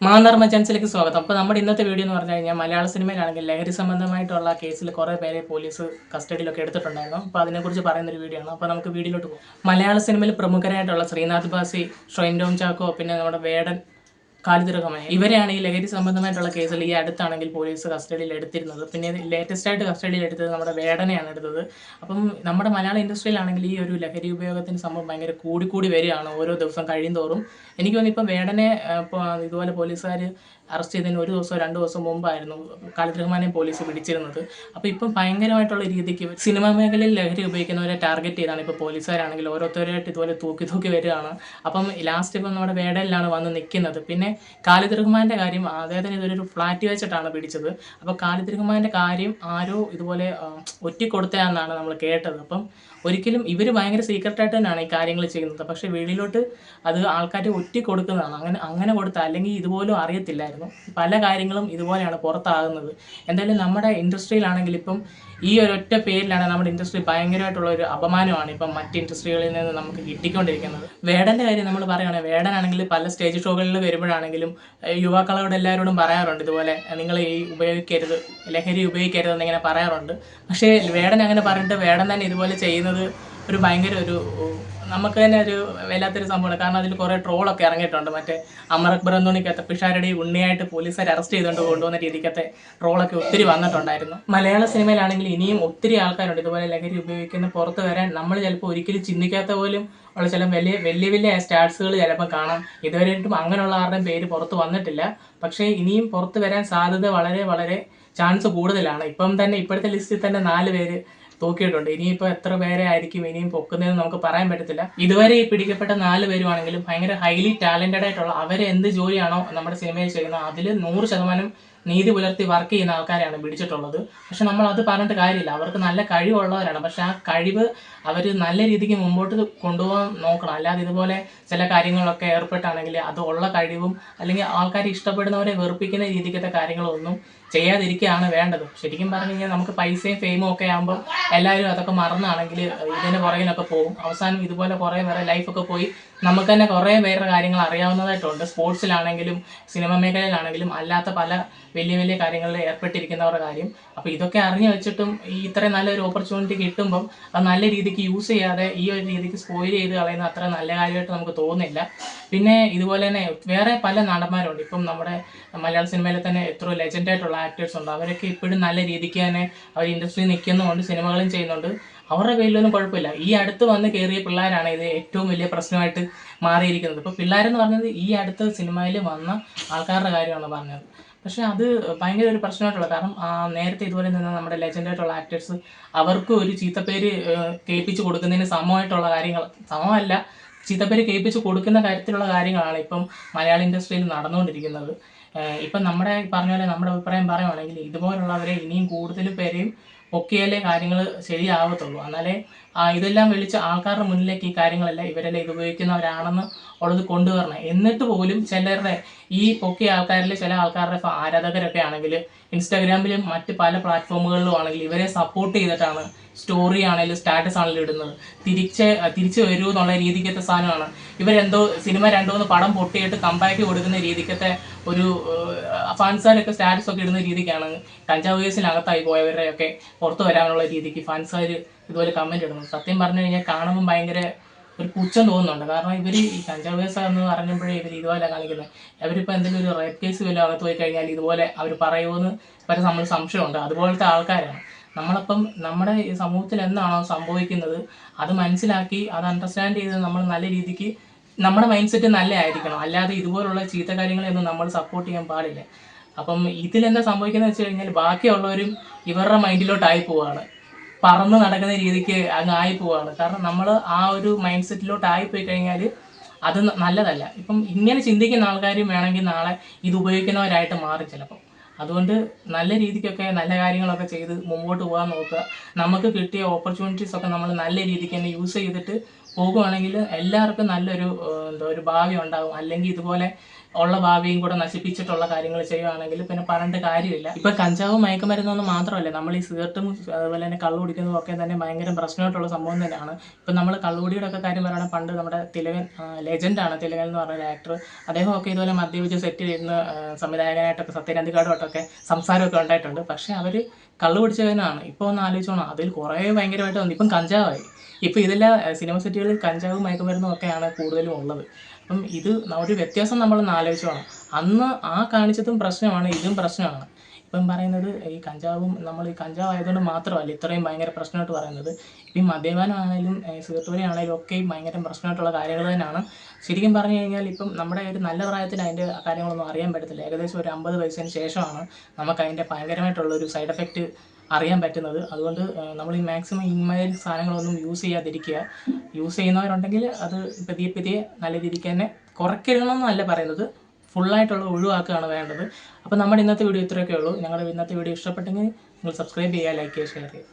മാനർമ ചാൻസിലേക്ക് സ്വാഗതം. അപ്പോൾ നമ്മുടെ ഇന്നത്തെ വീഡിയോ എന്ന് പറഞ്ഞു കഴിഞ്ഞാൽ മലയാള സിനിമയിലാണെങ്കിൽ ലഹരി സംബന്ധമായിട്ടുള്ള കേസിൽ കുറേ പേരെ പോലീസ് കസ്റ്റഡിയിലൊക്കെ എടുത്തിട്ടുണ്ടായിരുന്നു. അപ്പോൾ അതിനെക്കുറിച്ച് പറയുന്നൊരു വീഡിയോ ആണ്. അപ്പോൾ നമുക്ക് വീഡിയോയിലോട്ട് പോകും. മലയാള സിനിമയിൽ പ്രമുഖരായിട്ടുള്ള ശ്രീനാഥ് ബാസി, ഷൊയിൻ ടോം ചാക്കോ, പിന്നെ നമ്മുടെ വേടൻ, ഖാലിദ് റഹ്മാൻ ഇവരെയാണ് ഈ ലഹരി സംബന്ധമായിട്ടുള്ള കേസിൽ ഈ അടുത്താണെങ്കിൽ പോലീസ് കസ്റ്റഡിയിൽ എടുത്തിരുന്നത്. പിന്നെ ലേറ്റസ്റ്റ് ആയിട്ട് കസ്റ്റഡിയിൽ എടുത്തത് നമ്മുടെ വേടനെയാണ് എടുത്തത്. അപ്പം നമ്മുടെ മലയാള ഇൻഡസ്ട്രിയിലാണെങ്കിൽ ഈ ഒരു ലഹരി ഉപയോഗത്തിന് സംഭവം ഭയങ്കര കൂടി വരികയാണ് ഓരോ ദിവസം കഴിയുന്തോറും. എനിക്ക് തോന്നുന്നു ഇപ്പം വേടനെ ഇപ്പോൾ ഇതുപോലെ പോലീസുകാർ അറസ്റ്റ് ചെയ്തതിന് ഒരു ദിവസമോ 2 ദിവസം മുമ്പായിരുന്നു ഖാലിദ് റഹ്മാനെ പോലീസ് പിടിച്ചിരുന്നത്. അപ്പോൾ ഇപ്പം ഭയങ്കരമായിട്ടുള്ള രീതിക്ക് സിനിമാ മേഖലയിൽ ലഹരി ഉപയോഗിക്കുന്നവരെ ടാർഗറ്റ് ചെയ്താണ് ഇപ്പോൾ പോലീസുകാരാണെങ്കിൽ ഓരോരുത്തരായിട്ട് ഇതുപോലെ തൂക്കി വരികയാണ്. അപ്പം ലാസ്റ്റ് ഇപ്പം നമ്മുടെ വേടനിലാണ് വന്ന് നിൽക്കുന്നത്. പിന്നെ ഖാലിദ് റഹ്മാൻ്റെ കാര്യം അദ്ദേഹത്തിന് ഇതൊരു ഫ്ലാറ്റ് വെച്ചിട്ടാണ് പിടിച്ചത്. അപ്പോൾ ഖാലിദ് റഹ്മാൻ്റെ കാര്യം ആരോ ഇതുപോലെ ഒറ്റിക്കൊടുത്തതാണെന്നാണ് നമ്മൾ കേട്ടത്. അപ്പം ഒരിക്കലും ഇവർ ഭയങ്കര സീക്രട്ടായിട്ട് തന്നെയാണ് ഈ കാര്യങ്ങൾ ചെയ്യുന്നത്. പക്ഷേ വെളിയിലോട്ട് അത് ആൾക്കാർ ഒറ്റിക്കൊടുക്കുന്നതാണ്. അങ്ങനെ കൊടുത്താൽ അല്ലെങ്കിൽ ഇതുപോലും അറിയത്തില്ലായിരുന്നു. പല കാര്യങ്ങളും ഇതുപോലെയാണ് പുറത്താകുന്നത്. എന്തായാലും നമ്മുടെ ഇൻഡസ്ട്രിയിലാണെങ്കിൽ ഇപ്പം ഈ ഒരൊറ്റ പേരിലാണ് നമ്മുടെ ഇൻഡസ്ട്രി ഭയങ്കരമായിട്ടുള്ള ഒരു അപമാനമാണ് ഇപ്പം മറ്റ് ഇൻഡസ്ട്രികളിൽ നിന്ന് നമുക്ക് കിട്ടിക്കൊണ്ടിരിക്കുന്നത്. വേടൻ്റെ കാര്യം നമ്മൾ പറയുകയാണെങ്കിൽ വേടനാണെങ്കിൽ പല സ്റ്റേജ് ഷോകളിൽ വരുമ്പോഴാണെങ്കിലും യുവാക്കളോട് എല്ലാവരോടും പറയാറുണ്ട് ഇതുപോലെ നിങ്ങൾ ഈ ഉപയോഗിക്കരുത്, ലഹരി ഉപയോഗിക്കരുതെന്ന് ഇങ്ങനെ പറയാറുണ്ട്. പക്ഷേ വേടൻ അങ്ങനെ പറഞ്ഞിട്ട് വേടൻ തന്നെ ഇതുപോലെ ചെയ്യുന്നത് ഒരു ഭയങ്കര ഒരു നമുക്ക് തന്നെ ഒരു വല്ലാത്തൊരു സംഭവമാണ്. കാരണം അതിൽ കുറേ ട്രോളൊക്കെ ഇറങ്ങിയിട്ടുണ്ട്. മറ്റേ അമർ അക്ബർ അന്തോണിക്കകത്ത് പിഷാരടി ഉണ്ണിയായിട്ട് പോലീസുകാർ അറസ്റ്റ് ചെയ്തുകൊണ്ട് കൊണ്ടുവന്ന രീതിക്കത്തെ ട്രോളൊക്കെ ഒത്തിരി വന്നിട്ടുണ്ടായിരുന്നു. മലയാള സിനിമയിലാണെങ്കിൽ ഇനിയും ഒത്തിരി ആൾക്കാരുണ്ട് ഇതുപോലെ ലഹരി ഉപയോഗിക്കുന്ന പുറത്ത് വരാൻ നമ്മൾ ചിലപ്പോൾ ഒരിക്കലും ചിന്തിക്കാത്ത പോലും ഉള്ള ചില വലിയ സ്റ്റാർസുകൾ ചിലപ്പോൾ കാണാം. ഇതുവരെയായിട്ടും അങ്ങനെയുള്ള ആരുടെയും പേര് പുറത്ത് വന്നിട്ടില്ല. പക്ഷേ ഇനിയും പുറത്ത് വരാൻ സാധ്യത വളരെ ചാൻസ് കൂടുതലാണ്. ഇപ്പം തന്നെ ഇപ്പോഴത്തെ ലിസ്റ്റിൽ തന്നെ 4 പേര് തൂക്കിയിട്ടുണ്ട്. ഇനിയിപ്പോൾ എത്ര പേരെ ആയിരിക്കും ഇനിയും പൊക്കുന്നതെന്ന് നമുക്ക് പറയാൻ പറ്റത്തില്ല. ഇതുവരെ ഈ പിടിക്കപ്പെട്ട 4 പേരുമാണെങ്കിലും ഭയങ്കര ഹൈലി ടാലന്റഡ് ആയിട്ടുള്ള അവരെ എന്ത് ജോലിയാണോ നമ്മുടെ സിനിമയിൽ ചെയ്യുന്നത് അതിൽ 100% നീതി പുലർത്തി വർക്ക് ചെയ്യുന്ന ആൾക്കാരെയാണ് പിടിച്ചിട്ടുള്ളത്. പക്ഷെ നമ്മൾ അത് പറഞ്ഞിട്ട് കാര്യമില്ല. അവർക്ക് നല്ല കഴിവുള്ളവരാണ്. പക്ഷെ ആ കഴിവ് അവർ നല്ല രീതിക്ക് മുമ്പോട്ട് കൊണ്ടുപോകാൻ നോക്കണം. അല്ലാതെ ഇതുപോലെ ചില കാര്യങ്ങളൊക്കെ ഏർപ്പെട്ടാണെങ്കിൽ അത് ഉള്ള കഴിവും അല്ലെങ്കിൽ ആൾക്കാർ ഇഷ്ടപ്പെടുന്നവരെ വെറുപ്പിക്കുന്ന രീതിക്കത്തെ കാര്യങ്ങളൊന്നും ചെയ്യാതിരിക്കുകയാണ് വേണ്ടത്. ശരിക്കും പറഞ്ഞു കഴിഞ്ഞാൽ നമുക്ക് പൈസയും ഫെയിമും ഒക്കെ ആകുമ്പോൾ എല്ലാവരും അതൊക്കെ മറന്നാണെങ്കിൽ ഇതിൻ്റെ പുറകിലൊക്കെ പോകും. അവസാനം ഇതുപോലെ കുറേ പേരെ ലൈഫൊക്കെ പോയി നമുക്ക് തന്നെ കുറേ പേരുടെ കാര്യങ്ങൾ അറിയാവുന്നതായിട്ടുണ്ട്. സ്പോർട്സിലാണെങ്കിലും സിനിമ മേഖലയിലാണെങ്കിലും അല്ലാത്ത പല വലിയ കാര്യങ്ങളിൽ ഏർപ്പെട്ടിരിക്കുന്നവരുടെ കാര്യം. അപ്പോൾ ഇതൊക്കെ അറിഞ്ഞു വെച്ചിട്ടും ഈ ഇത്രയും നല്ലൊരു ഓപ്പർച്യൂണിറ്റി കിട്ടുമ്പം അത് നല്ല രീതിക്ക് യൂസ് ചെയ്യാതെ ഈ ഒരു രീതിക്ക് സ്പോയിൽ ചെയ്ത് കളയുന്ന അത്ര നല്ല കാര്യമായിട്ട് നമുക്ക് തോന്നുന്നില്ല. പിന്നെ ഇതുപോലെ തന്നെ വേറെ പല നടന്മാരുണ്ട്. ഇപ്പം നമ്മുടെ മലയാള സിനിമയിൽ തന്നെ എത്രയോ ലെജൻഡായിട്ടുള്ള ആക്ടേഴ്സ് ഉണ്ട്. അവരൊക്കെ ഇപ്പോഴും നല്ല രീതിക്ക് തന്നെ അവർ ഇൻഡസ്ട്രിയിൽ നിൽക്കുന്നുണ്ട്, സിനിമകളും ചെയ്യുന്നുണ്ട്. അവരുടെ പേരിലൊന്നും കുഴപ്പമില്ല. ഈ അടുത്ത് വന്ന് കയറിയ പിള്ളേരാണ് ഇത് ഏറ്റവും വലിയ പ്രശ്നമായിട്ട് മാറിയിരിക്കുന്നത്. ഇപ്പോൾ പിള്ളേരെന്ന് പറഞ്ഞത് ഈ അടുത്ത സിനിമയിൽ വന്ന ആൾക്കാരുടെ കാര്യമാണ് പറഞ്ഞത്. പക്ഷേ അത് ഭയങ്കര ഒരു പ്രശ്നമായിട്ടുള്ള കാരണം നേരത്തെ ഇതുപോലെ നിന്ന് നമ്മുടെ ലെജൻഡായിട്ടുള്ള ആക്ടേഴ്സ് അവർക്ക് ഒരു ചീത്തപ്പേര് കേൾപ്പിച്ച് കൊടുക്കുന്നതിന് സമമായിട്ടുള്ള കാര്യങ്ങൾ, സമമല്ല ചീത്തപ്പേര് കേൾപ്പിച്ച് കൊടുക്കുന്ന കാര്യത്തിലുള്ള കാര്യങ്ങളാണ് ഇപ്പം മലയാള ഇൻഡസ്ട്രിയിൽ നടന്നുകൊണ്ടിരിക്കുന്നത്. ഇപ്പം നമ്മുടെ പറഞ്ഞ പോലെ നമ്മുടെ അഭിപ്രായം പറയുവാണെങ്കിൽ ഇതുപോലുള്ളവരെ ഇനിയും കൂടുതൽ പേരെയും പൊക്കിയാലേ കാര്യങ്ങൾ ശരിയാവത്തുള്ളൂ. എന്നാലേ ഇതെല്ലാം വിളിച്ച് ആൾക്കാരുടെ മുന്നിലേക്ക് ഈ കാര്യങ്ങളെല്ലാം ഇവരെല്ലാം ഇത് ഉപയോഗിക്കുന്നവരാണെന്ന് ഉള്ളത് കൊണ്ടുവരണം. എന്നിട്ട് പോലും ചിലരുടെ ഈ പൊക്കിയ ആൾക്കാരിൽ ചില ആൾക്കാരുടെ ആരാധകരൊക്കെ ആണെങ്കിൽ ഇൻസ്റ്റാഗ്രാമിലും മറ്റ് പല പ്ലാറ്റ്ഫോമുകളിലും ആണെങ്കിൽ ഇവരെ സപ്പോർട്ട് ചെയ്തിട്ടാണ് സ്റ്റോറി ആണെങ്കിലും സ്റ്റാറ്റസ് ആണെങ്കിലും ഇടുന്നത്. തിരിച്ച് വരൂ എന്നുള്ള രീതിക്കത്തെ സാധനമാണ്. ഇവരെന്തോ സിനിമ 2-3 പടം പൊട്ടിയിട്ട് കമ്പാക്ക് കൊടുക്കുന്ന രീതിക്കത്തെ ഒരു ഫാൻസുകാരൊക്കെ സ്റ്റാറ്റസ് ഒക്കെ ഇടുന്ന രീതിക്കാണ് കഞ്ചാവ് കേസിനകത്തായി പോയവരെയൊക്കെ പുറത്ത് വരാനുള്ള രീതിക്ക് ഫാൻസുകാർ ഇതുപോലെ കമൻറ്റ് ഇടുന്നത്. സത്യം പറഞ്ഞു കഴിഞ്ഞാൽ കാണുമ്പോൾ ഭയങ്കര ഒരു പുച്ഛം തോന്നുന്നുണ്ട്. കാരണം ഇവർ ഈ കഞ്ചാവ് കേസ് എന്ന് പറഞ്ഞപ്പോഴേ ഇവർ ഇതുപോലെ കാണിക്കുന്നത്. അവരിപ്പോൾ എന്തെങ്കിലും ഒരു റേപ്പ് കേസ് വല്ലതും അകത്ത് പോയി കഴിഞ്ഞാൽ ഇതുപോലെ അവർ പറയുമെന്ന് വരെ നമ്മൾ സംശയമുണ്ട്. അതുപോലത്തെ ആൾക്കാരാണ് നമ്മളപ്പം. നമ്മുടെ ഈ സമൂഹത്തിൽ എന്താണോ സംഭവിക്കുന്നത് അത് മനസ്സിലാക്കി അത് അണ്ടർസ്റ്റാൻഡ് ചെയ്ത് നമ്മൾ നല്ല രീതിക്ക് നമ്മുടെ മൈൻഡ് സെറ്റ് നല്ല ആയിരിക്കണം. അല്ലാതെ ഇതുപോലുള്ള ചീത്ത കാര്യങ്ങളെയൊന്നും നമ്മൾ സപ്പോർട്ട് ചെയ്യാൻ പാടില്ല. അപ്പം ഇതിലെന്താ സംഭവിക്കുന്നത് വെച്ച് കഴിഞ്ഞാൽ ബാക്കിയുള്ളവരും ഇവരുടെ മൈൻഡിലോട്ടായി പോവുകയാണ്, പറന്ന് നടക്കുന്ന രീതിക്ക് അങ്ങ് ആയി പോവുകയാണ്. കാരണം നമ്മൾ ആ ഒരു മൈൻഡ് സെറ്റിലോട്ട് ആയിപ്പോയി കഴിഞ്ഞാൽ അത് നല്ലതല്ല. ഇപ്പം ഇങ്ങനെ ചിന്തിക്കുന്ന ആൾക്കാരും വേണമെങ്കിൽ നാളെ ഇത് ഉപയോഗിക്കുന്നവരായിട്ട് മാറും ചിലപ്പം. അതുകൊണ്ട് നല്ല രീതിക്കൊക്കെ നല്ല കാര്യങ്ങളൊക്കെ ചെയ്ത് മുമ്പോട്ട് പോകാൻ നോക്കുക. നമുക്ക് കിട്ടിയ ഓപ്പർച്യൂണിറ്റീസൊക്കെ നമ്മൾ നല്ല രീതിക്ക് തന്നെ യൂസ് ചെയ്തിട്ട് പോകുകയാണെങ്കിൽ എല്ലാവർക്കും നല്ലൊരു ഒരു ഭാവി ഉണ്ടാകും. അല്ലെങ്കിൽ ഇതുപോലെ ഉള്ള ഭാവിയും കൂടെ നശിപ്പിച്ചിട്ടുള്ള കാര്യങ്ങൾ ചെയ്യുകയാണെങ്കിൽ പിന്നെ പറഞ്ഞിട്ട് കാര്യമില്ല. ഇപ്പൊ കഞ്ചാവും മയക്കുമരുന്നൊന്നും മാത്രമല്ല, നമ്മൾ ഈ സിഗരറ്റും അതുപോലെ തന്നെ കള്ളു കുടിക്കുന്നതും ഒക്കെ തന്നെ ഭയങ്കര പ്രശ്നമായിട്ടുള്ള സംഭവം തന്നെയാണ്. ഇപ്പം നമ്മൾ കള്ളുകുടിയുടെ ഒക്കെ കാര്യം പറയുകയാണെങ്കിൽ പണ്ട് നമ്മുടെ തിലകൻ, ലെജൻഡാണ് തിലകൻ എന്ന് പറഞ്ഞ ആക്ടർ, അദ്ദേഹമൊക്കെ ഇതുപോലെ മദ്യപിച്ച് സെറ്റ് ചെയ്യുന്ന സംവിധായകനായിട്ടൊക്കെ സത്യനന്ദിക്കാടുമായിട്ടൊക്കെ സംസാരമൊക്കെ ഉണ്ടായിട്ടുണ്ട്. പക്ഷേ അവർ കള്ളു കുടിച്ചതിനാണ്. ഇപ്പോൾ ഒന്ന് ആലോചിച്ചോണം, അതിൽ കുറേ ഭയങ്കരമായിട്ട് വന്നു. ഇപ്പം കഞ്ചാവായി. ഇപ്പം ഇതെല്ലാം സിനിമ സെറ്റുകളിൽ കഞ്ചാവും മയക്കുമരുന്നും ഒക്കെയാണ് കൂടുതലും ഉള്ളത്. അപ്പം ഇത് ഒരു വ്യത്യാസം നമ്മളൊന്ന് ആലോചിച്ച് വേണം. അന്ന് ആ കാണിച്ചതും പ്രശ്നമാണ്, ഇതും പ്രശ്നമാണ്. ഇപ്പം പറയുന്നത് ഈ കഞ്ചാവും, നമ്മൾ ഈ കഞ്ചാവ് ആയതുകൊണ്ട് മാത്രമല്ല ഇത്രയും ഭയങ്കര പ്രശ്നമായിട്ട് പറയുന്നത്. ഇപ്പം ഈ മദ്യപാനമാണെങ്കിലും സിഗരറ്റ് വലി ആണെങ്കിലും ഒക്കെയും ഭയങ്കര പ്രശ്നമായിട്ടുള്ള കാര്യങ്ങൾ തന്നെയാണ്. ശരിക്കും പറഞ്ഞു കഴിഞ്ഞാൽ ഇപ്പം നമ്മുടെ ഒരു നല്ല പ്രായത്തിൽ അതിൻ്റെ കാര്യങ്ങളൊന്നും അറിയാൻ പറ്റത്തില്ല. ഏകദേശം ഒരു 50 വയസ്സിന് ശേഷമാണ് നമുക്ക് അതിൻ്റെ ഭയങ്കരമായിട്ടുള്ളൊരു സൈഡ് എഫക്റ്റ് അറിയാൻ പറ്റുന്നത്. അതുകൊണ്ട് നമ്മൾ ഈ മാക്സിമം ഇമ്മാതിരി സാധനങ്ങളൊന്നും യൂസ് ചെയ്യാതിരിക്കുക. യൂസ് ചെയ്യുന്നവരുണ്ടെങ്കിൽ അത് പതിയെ നല്ല രീതിക്ക് തന്നെ കുറയ്ക്കണമെന്നല്ല പറയുന്നത്, ഫുള്ളായിട്ടുള്ള ഒഴിവാക്കുകയാണ് വേണ്ടത്. അപ്പോൾ നമ്മുടെ ഇന്നത്തെ വീഡിയോ ഇത്രയൊക്കെ ഉള്ളൂ. ഞങ്ങളുടെ ഇന്നത്തെ വീഡിയോ ഇഷ്ടപ്പെട്ടെങ്കിൽ നിങ്ങൾ സബ്സ്ക്രൈബ് ചെയ്യുക, ലൈക്ക് ചെയ്യുക, ഷെയർ ചെയ്യുക.